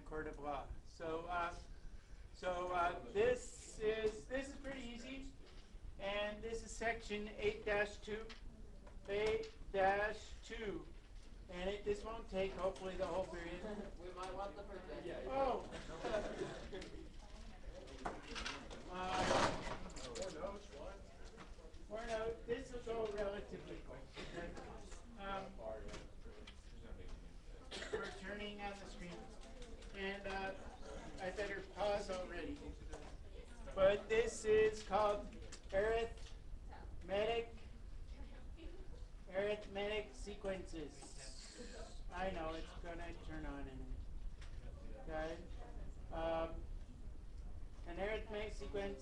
court of law. This is pretty easy, and this is section 8-2, 8-2, and this won't take hopefully the whole period. We might want the projector. Oh. Or no, this will go relatively quick. We're turning on the screen, and I better pause already. But this is called arithmetic sequences. I know it's gonna turn on in a minute. Okay. An arithmetic sequence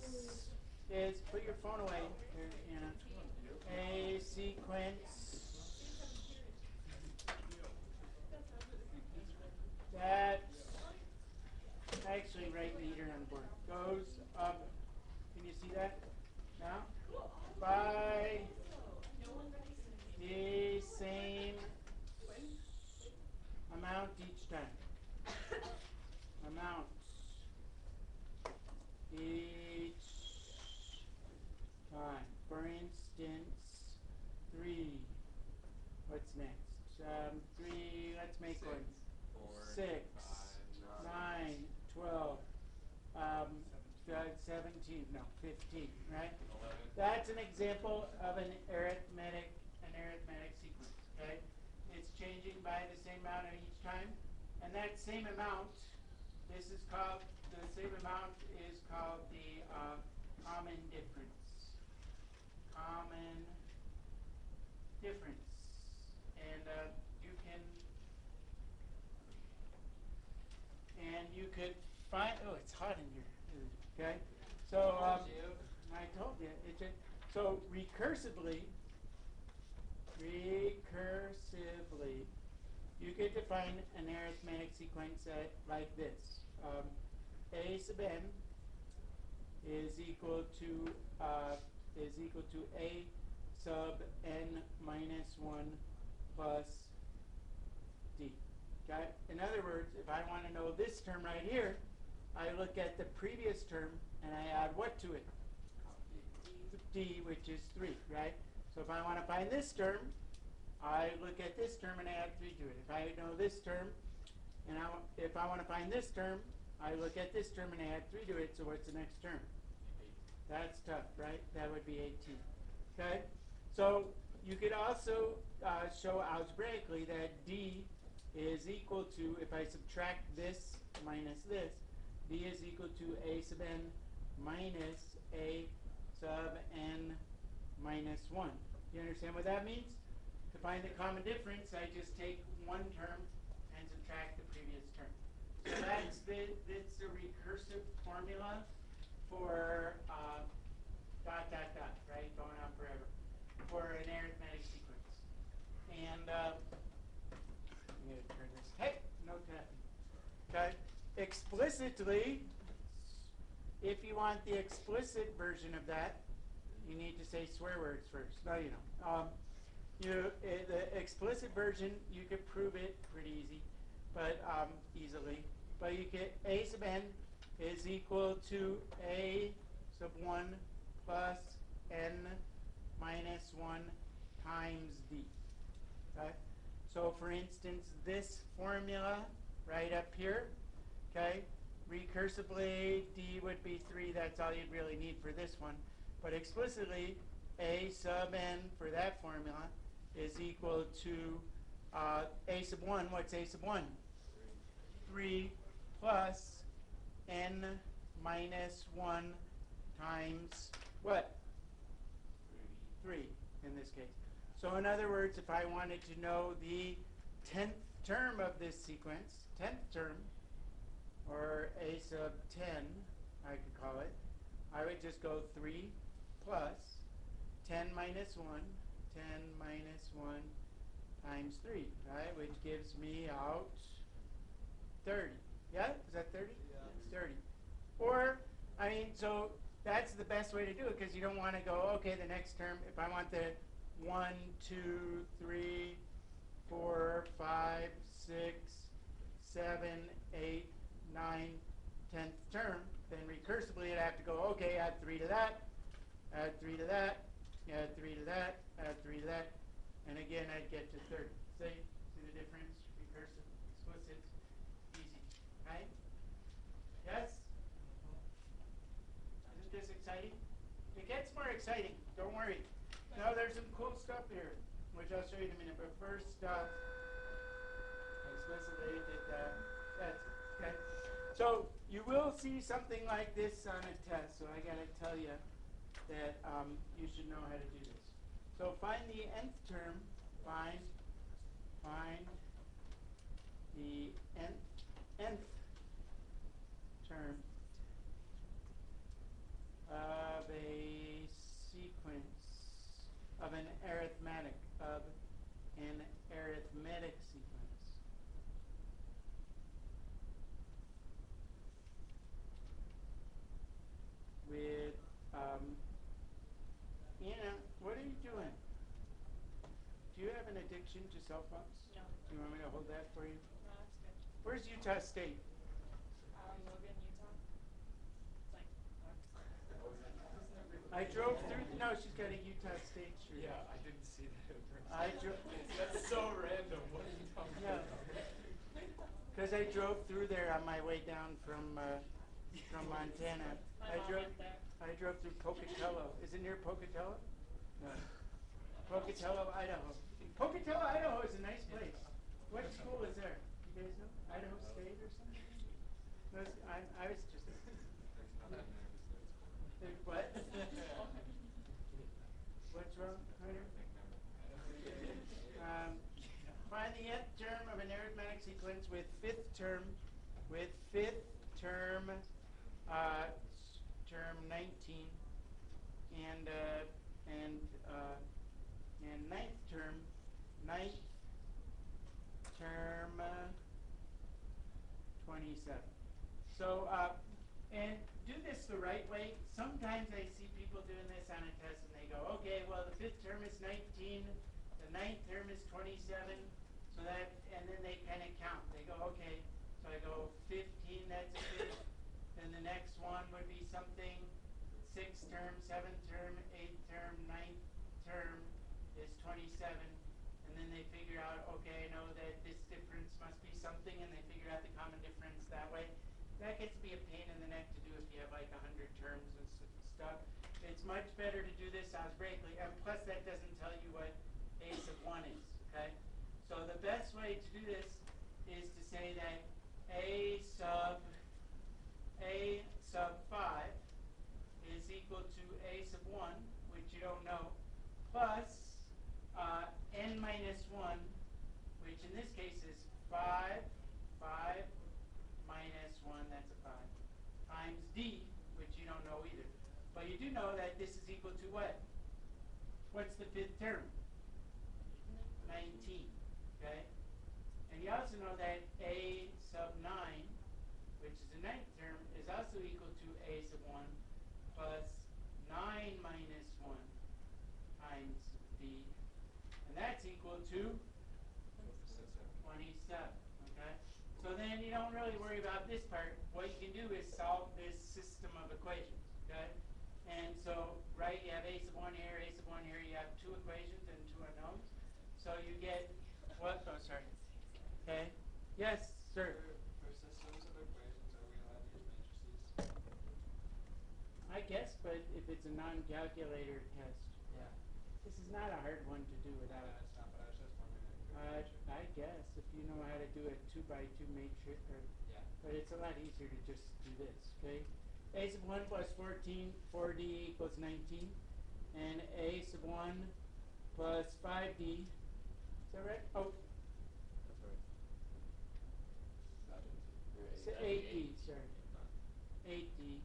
is, put your phone away here, Anna. A sequence that, actually right meter on the board, goes up, can you see that now? By the same amount each time. Amount each time. For instance, 3. What's next? 3. Let's make one. 6, 9, 12, 17. No, 15. Right? That's an example of an arithmetic sequence. Okay? It's changing by the same amount each time, and that same amount. This is called, the same amount is called the common difference. Common difference. And you could find, oh, it's hot in here. Okay? So, I told you. So, recursively, you could define an arithmetic sequence like this. A sub n is equal to A sub n minus 1 plus d. Okay? In other words, if I want to know this term right here, I look at the previous term and I add what to it? D, which is 3, right? So if I want to find this term, I look at this term and I add 3 to it. If I know this term, and if I want to find this term, I look at this term and I add 3 to it. So what's the next term? That's tough, right? That would be 18. Okay? So you could also show algebraically that D is equal to, if I subtract this minus this, D is equal to A sub n minus A sub n minus 1. You understand what that means? To find the common difference, I just take one term and subtract the previous term. So that's the recursive formula for dot, dot, dot, right? Going on forever. For an arithmetic sequence. And I'm going to turn this. Hey, no tapping. Okay? Explicitly, if you want the explicit version of that, you need to say swear words first. No, you don't. The explicit version, you could prove it pretty easy, but easily. But you get A sub n is equal to A sub 1 plus n minus 1 times d. Okay? So for instance, this formula right up here, okay, recursively d would be 3. That's all you'd really need for this one. But explicitly, A sub n for that formula is equal to A sub 1. What's A sub 1? 3 plus n minus 1 times what? 3 in this case. So in other words, if I wanted to know the 10th term of this sequence, 10th term, or A sub 10, I could call it, I would just go 3 plus 10 minus 1, 10 minus 1 times 3, right? Which gives me out 30. Yeah? Is that 30? Yeah. It's 30. Or, I mean, so that's the best way to do it because you don't want to go, okay, the next term, if I want the 1, 2, 3, 4, 5, 6, 7, 8, 9/10 term, then recursively I'd have to go, okay, add 3 to that, add 3 to that, add 3 to that, add 3 to that, and again I'd get to 30. See the difference? Recursive, explicit, easy, right? Yes? Isn't this exciting? It gets more exciting, don't worry. Now there's some cool stuff here, which I'll show you in a minute, but first, explicitly did that. That's it, okay? So you will see something like this on a test, so I gotta tell you that you should know how to do this. So find the nth term, find the nth term of a sequence of an arithmetic sequence. With Anna, what are you doing? Do you have an addiction to cell phones? No. Do you want me to hold that for you? No, that's good. Where's Utah State? Logan, Utah. It's like, I drove through. No, she's got a Utah State shirt. Yeah, I didn't see that. I drove. That's so random. What are you talking Yeah. about? Because I drove through there on my way down from Montana. my I mom drove. went there. I drove through Pocatello. Is it near Pocatello? No. Pocatello, Idaho. Pocatello, Idaho is a nice place. What school is there? You guys know? Idaho State or something? No, I was just. What? What's wrong? Find the nth term of an arithmetic sequence with fifth term, term 19, and ninth term 27. So and do this the right way. Sometimes I see people doing this on a test and they go, okay, well the fifth term is 19, the ninth term is 27, so that, and then they kind of count. They go, okay, so I go 15, that's a fifth, then the next one would be something, sixth term, seventh term, eighth term, ninth term is 27, and then they figure out, okay, I know that this difference must be something, and they figure out the common difference that way. That gets to be a pain in the neck to do if you have like 100 terms and stuff. It's much better to do this algebraically, and plus that doesn't tell you what a sub 1 is, okay? So the best way to do this is to say that a sub 5 is equal to a sub 1, which you don't know, plus n minus 1, which in this case is 5 minus 1, that's a 5, times d, which you don't know either. But you do know that this is equal to what? What's the fifth term? 19, okay? And you also know that a sub 9, which is the ninth term, is also equal to a sub 1 plus 9 minus 1 times d. And that's equal to 27, okay? So then you don't really worry about this part. What you can do is solve this system of equations, okay? And so, right, you have a sub 1 here, a sub 1 here, you have two equations and two unknowns. So you get, what? Oh, sorry. Okay. Yes, sir. For systems of equations, are we allowed to use matrices? I guess, but if it's a non-calculator test, Yeah. this is not a hard one to do without. It's not, but I was just wondering. I guess if you know how to do a 2x2 matrix, Yeah. but it's a lot easier to just do this, okay? A sub 1 plus 14, 4d equals 19, and a sub 1 plus 5d, is that right? Oh, That's right. 8d, sorry. 8d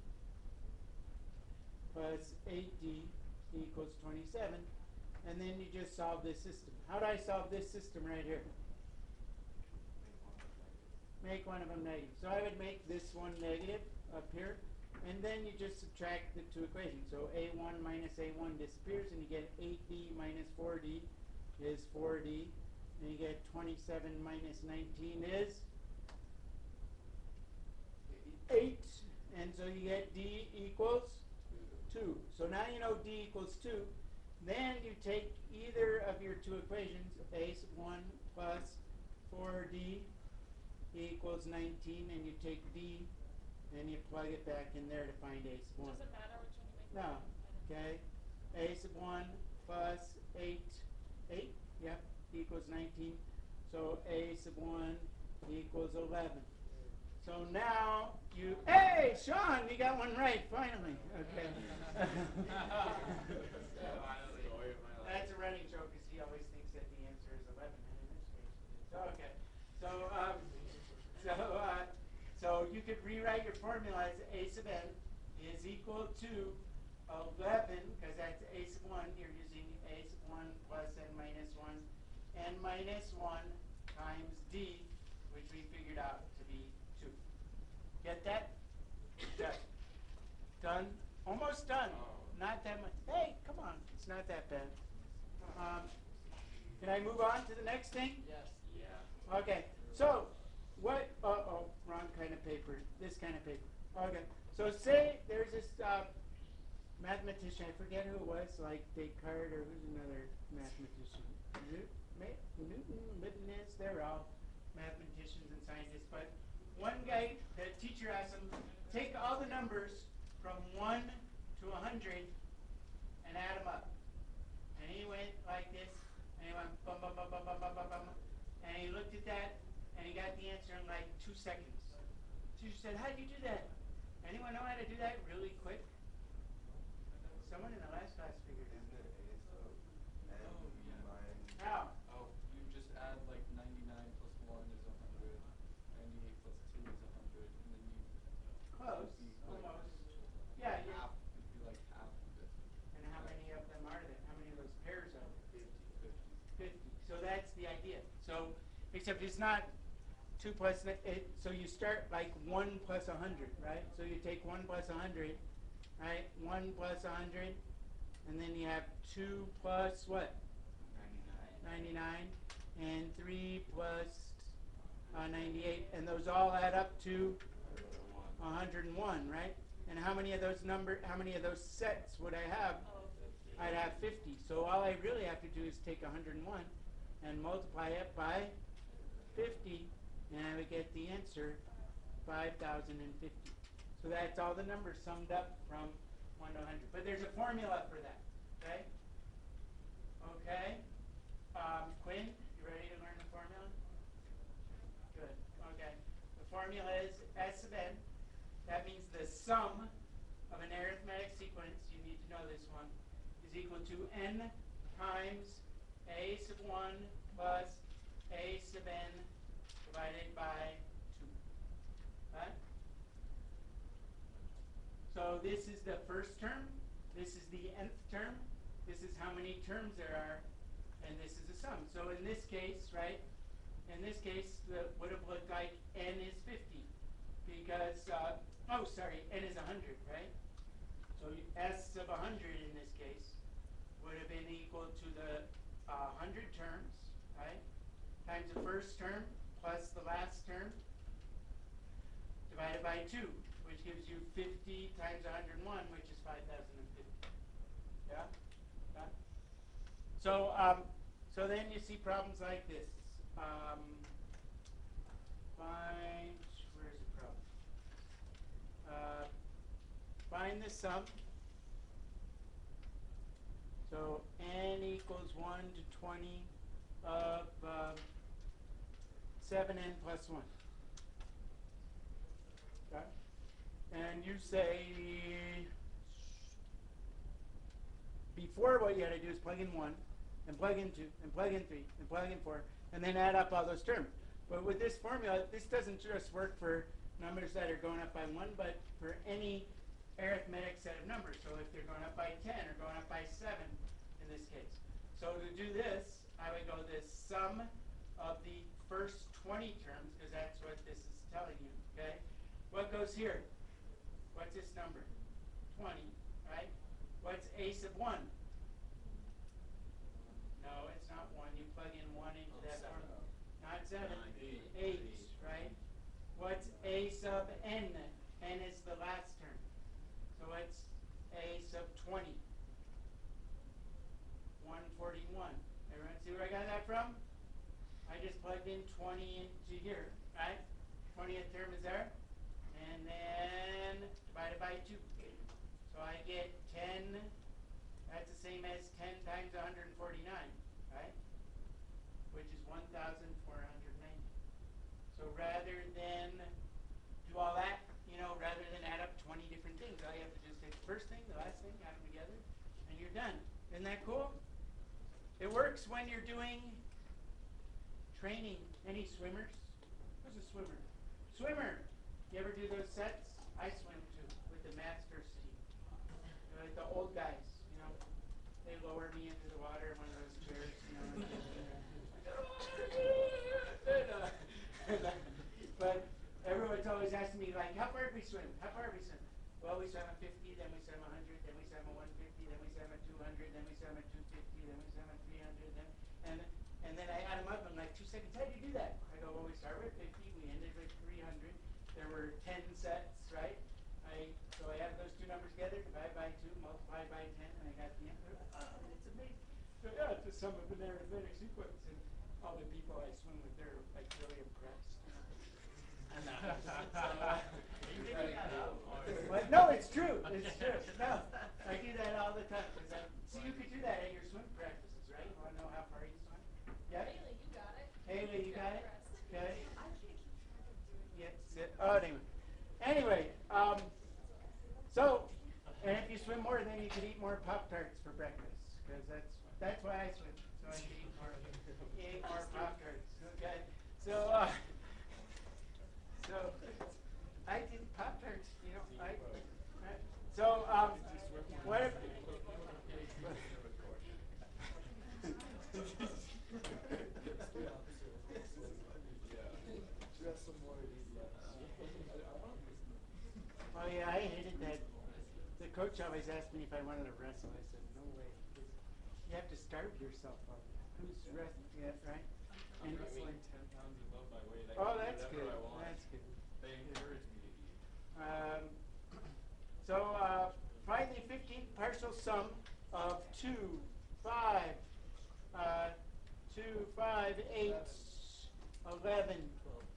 plus 8d equals 27, and then you just solve this system. How do I solve this system right here? Make one of them negative. So I would make this one negative up here, and then you just subtract the two equations. So a1 minus a1 disappears, and you get 8d minus 4d is 4d, and you get 27 minus 19 is d equals 2, then you take either of your two equations, a sub 1 plus 4d equals 19, and you take d, and you plug it back in there to find a sub 1. Does it matter which one you make? No. Okay. A sub 1 plus 8, yep, equals 19. So a sub 1 equals 11. So now you, hey, Sean, you got one right, finally. Okay. That's a running joke because he always thinks that the answer is 11 in this case. So, okay. So you could rewrite your formula as a sub n is equal to 11, because that's a sub 1. You're using a sub 1 plus n minus 1. N minus 1 times d, which we figured out to be 2. Get that? Done. Done? Almost done. Not that much. Hey, come on. It's not that bad. Can I move on to the next thing? Yes. Yeah. Okay. So, what? Wrong kind of paper. This kind of paper. Okay. So say there's this mathematician. I forget who it was, like Descartes or who's another mathematician. Newton, Leibniz. They're all mathematicians and scientists. But one guy, the teacher asked him, take all the numbers from 1 to 100 and add them up. And he went like this, and he went bum bum bum bum bum bum bum bum, and he looked at that, and he got the answer in like 2 seconds. Teacher said, "How did you do that? Anyone know how to do that really quick?" Someone in the last class figured it out. How? Oh, you just add like 99 plus 1 is 100, 98 plus 2 is 100, and then you Close. would be like Almost. Yeah. half, it'd be like half of it. And how many of them are there? How many of those pairs are there? 50. 50. So that's the idea. So, except it's not 2 plus, so you start like 1 plus 100, right? So you take 1 plus 100, right? 1 plus 100, and then you have 2 plus what? 99, and 3 plus 98, and those all add up to 101, right? And how many of those sets would I have? I'd have 50. So all I really have to do is take 101 and multiply it by 50, and I would get the answer 5,050. So that's all the numbers summed up from 1 to 100. But there's a formula for that, okay? Okay? Quinn, you ready to learn the formula? Good. Okay. The formula is S sub n. That means the sum of an arithmetic sequence, you need to know this one, is equal to n times a sub 1 plus a sub n divided by 2. Right? So this is the first term. This is the nth term. This is how many terms there are. And this is the sum. So in this case, right, in this case, would have looked like n is 50 because, n is 100, right? So s of 100 in this case would have been equal to the 100 terms, right, times the first term plus the last term divided by 2, which gives you 50 times 101, which is 5,050. Yeah? Yeah? So, so then you see problems like this. Where's the problem? Find the sum. So n equals 1 to 20 of 7n plus 1. Okay? And you say, before what you got to do is plug in 1, and plug in 2, and plug in 3, and plug in 4, and then add up all those terms. But with this formula, this doesn't just work for numbers that are going up by 1, but for any arithmetic set of numbers. So if they're going up by 10 or going up by 7 in this case. So to do this, I would go the sum of the first 20 terms, because that's what this is telling you, okay? What goes here? What's this number? 20, right? What's a sub 1? No, it's not 1. You plug in 1 into that formula. Not 7. 8, right? What's a sub n? N is the last term. So it's a sub 20. 141. Everyone see where I got that from? I just plugged in 20 into here, right? 20th term is there. And then divided by 2. So I get 10. That's the same as 10 times 149, right? Which is 1,490. So rather than do all that, rather than add up 20 different things, all you have to just take the first thing, the last thing, add them together, and you're done. Isn't that cool? It works when you're doing training. Any swimmers? Who's a swimmer? Swimmer! You ever do those sets? I swim too, with the master Steve. Like the old guys, they lower me into the water in one of those chairs, but everyone's always asking me, like, how far did we swim? How far did we swim? Well, we swam at 50, then we swam 100, then we swam at 150, then we swam at 200, then we swam at 250, then we swam at 300, and then I add them up in like 2 seconds. How did you do that? I go, well, we started with 50, we ended with 300. There were 10 sets, right? So I add those two numbers together, divide by 2, multiply by 10, and I got the answer. Oh, it's amazing. So yeah, it's the sum of an arithmetic sequence, and all the people I swim with, they're like really impressed. And, but no, it's true. It's true. No, I do that all the time. So you could do that at your swim practices, right? You want to know how far you swim? Yeah. Haley, you got it. Haley, you got it? Okay. I can't keep track of doing Yeah. Sit. Oh, anyway. So, and if you swim more, then you could eat more Pop-Tarts for breakfast, because that's why I swim. So I can eat more Pop-Tarts. Okay. So I did Pop-Tarts. What if? Oh yeah, I hated that. The coach always asked me if I wanted to wrestle. I said, no way. You have to starve yourself out. Who's wrestling? Yeah, right? I'm wrestling 10 pounds above my weight. I Oh, can that's do good. whatever I want. That's good. They encourage me to eat. Find the 15th partial sum of 2, 5, 2, 5, 8, 11,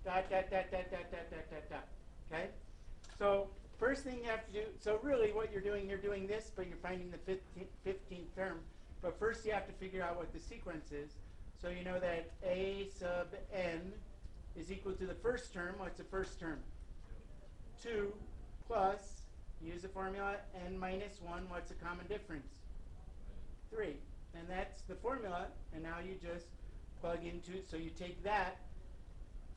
dot, dot, dot, dot, dot, dot, dot, dot, dot. Okay? So first thing you have to do, so really what you're doing this, but you're finding the 15th term. But first you have to figure out what the sequence is. So you know that a sub n is equal to the first term. What's the first term? 2 plus, use the formula, n minus 1. What's the common difference? 3. And that's the formula. And now you just plug into it. So you take that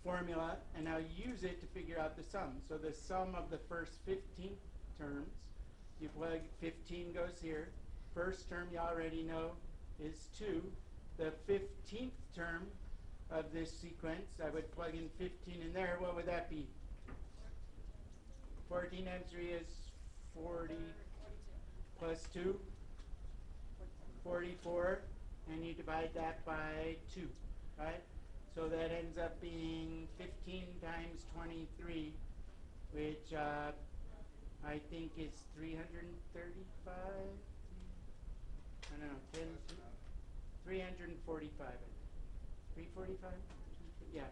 formula and now use it to figure out the sum. So the sum of the first 15 terms, you plug 15 goes here. First term you already know is 2. The 15th term of this sequence, I would plug in 15 in there. What would that be? 14 times 3 is 40 plus 2, 44, and you divide that by 2, right? So that ends up being 15 times 23, which I think is 335. I don't know, 10, 345. 345? Yeah,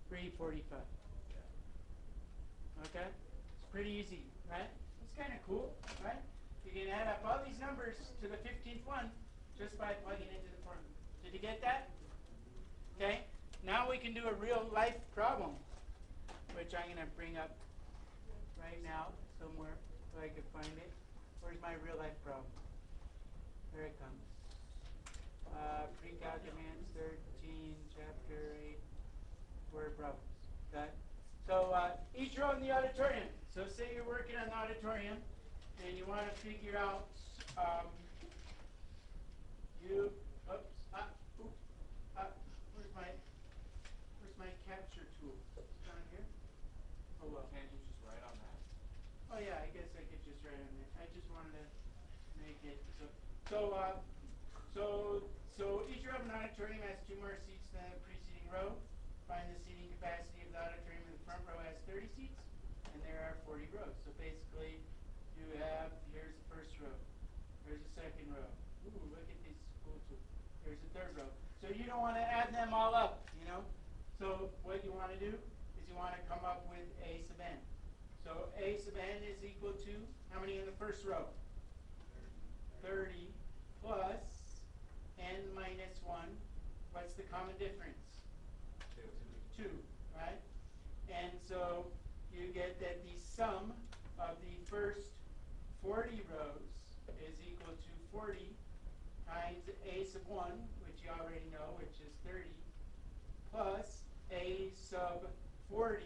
345. Okay? It's pretty easy, right? It's kind of cool, right? You can add up all these numbers to the 15th one just by plugging into the formula. Did you get that? Okay? Now we can do a real life problem, which I'm going to bring up right now somewhere so I can find it. Where's my real life problem? There it comes. Pre-calc commands 13, chapter 8, word problems. Okay? So each row in the auditorium. So say you're working on the auditorium and you want to figure out where's my capture tool? It's down here? Oh well. Can't you just write on that? Oh yeah, I guess I could just write on there. I just wanted to make it so each row of an auditorium has 2 more seats than the preceding row. Find the seating capacity of the auditorium in the front row has 30 seats, and there are 40 rows. So basically, you have, here's the first row, here's the second row. Ooh, look at these equal to. Here's the third row. So you don't want to add them all up, you know. So what you want to do is you want to come up with a sub n. So a sub n is equal to, how many in the first row? 30 plus n minus 1. What's the common difference? 2, right? And so you get that the sum of the first 40 rows is equal to 40 times a sub 1, which you already know, which is 30, plus a sub 40.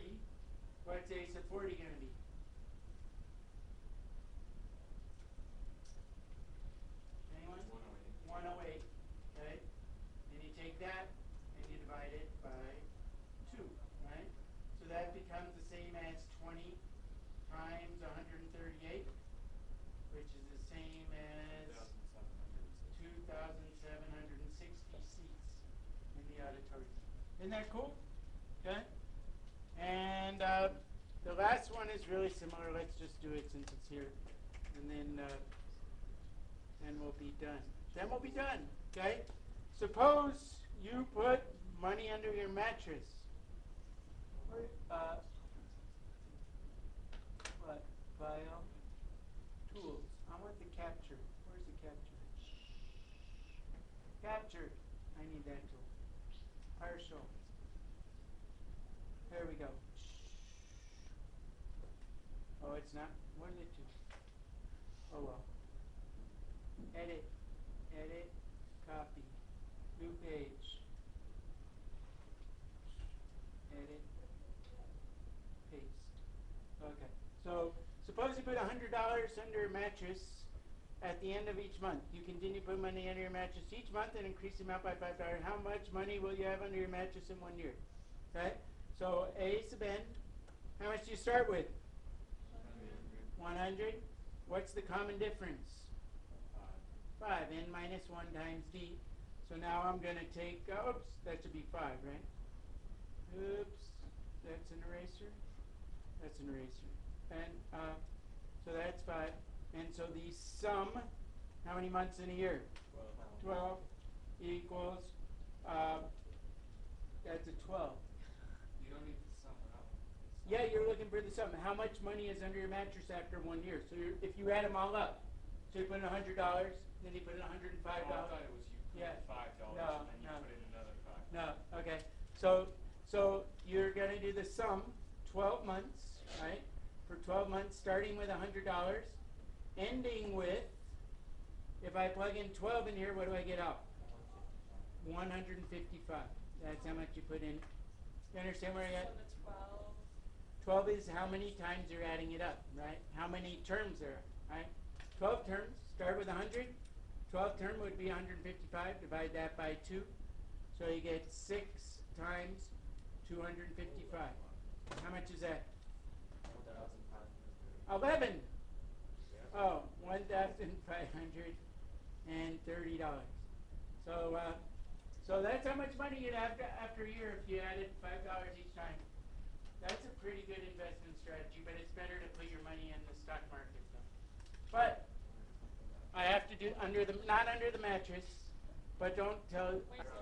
What's a sub 40 going to be? Anyone? 108. Okay? And you take that and you divide it by 2, right? So that becomes the same as 20 times 138, which is the same as 2,760 seats in the auditorium. Isn't that cool? Okay? And the last one is really similar. Let's just do it since it's here. And then we'll be done. Then we'll be done. Okay? Suppose you put money under your mattress. What? File. Tools. I want the capture. Where's the capture? Capture. I need that tool. Partial. There we go. Oh, it's not. What did it do? Oh well. Edit. Edit. Copy. New page. Edit. Paste. Okay. So suppose you put $100 under a mattress at the end of each month. You continue to put money under your mattress each month and increase the amount by $5. How much money will you have under your mattress in 1 year? Okay? So a sub n, how much do you start with? 100. What's the common difference? 5. N minus 1 times d. So now I'm going to take, oops, that should be 5, right? Oops, that's an eraser. That's an eraser. And so that's 5. And so the sum, how many months in a year? 12 equals, that's a 12. You don't need to sum it up. Yeah, you're looking for the sum. How much money is under your mattress after 1 year? So if you add them all up, so you put in $100, then you put in $105. Oh, I thought it was you put Yeah. in $5 No, and then you no. put in another 5. No, okay. So you're going to do the sum, 12 months, right? For 12 months, starting with $100, ending with, if I plug in 12 in here, what do I get out? 155. That's how much you put in. You understand where you're at? So the 12 is how many times you're adding it up, right? How many terms there are, right? 12 terms, start with 100. 12 term would be 155. Divide that by 2. So you get 6 times 255. How much is that? 11. Oh, $1,530. So that's how much money you'd have after a year if you added $5 each time. That's a pretty good investment strategy, but it's better to put your money in the stock market, though. But I have to do not under the mattress, but don't tell.